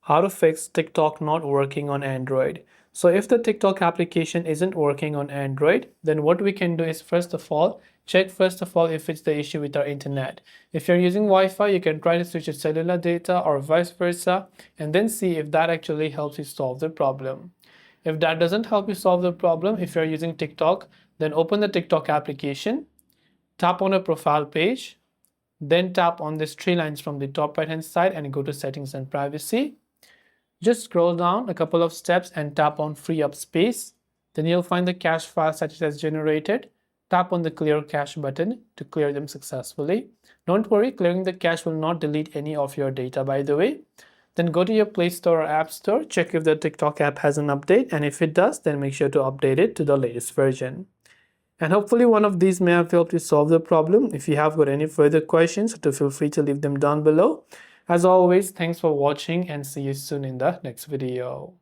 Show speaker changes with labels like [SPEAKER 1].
[SPEAKER 1] How to fix TikTok not working on Android. So if the TikTok application isn't working on Android, then what we can do is check if it's the issue with our internet. If you're using Wi-Fi, you can try to switch to cellular data or vice versa, and then see if that actually helps you solve the problem. If that doesn't help you solve the problem, if you're using TikTok, then open the TikTok application, tap on a profile page, then tap on these three lines from the top right hand side and go to settings and privacy. Just scroll down a couple of steps and tap on free up space. Then you'll find the cache files that it has generated. Tap on the clear cache button to clear them successfully. Don't worry, clearing the cache will not delete any of your data, by the way. Then go to your Play Store or App Store, check if the TikTok app has an update, and if it does, then make sure to update it to the latest version. And hopefully one of these may have helped you solve the problem. If you have got any further questions, feel free to leave them down below. As always, thanks for watching and see you soon in the next video.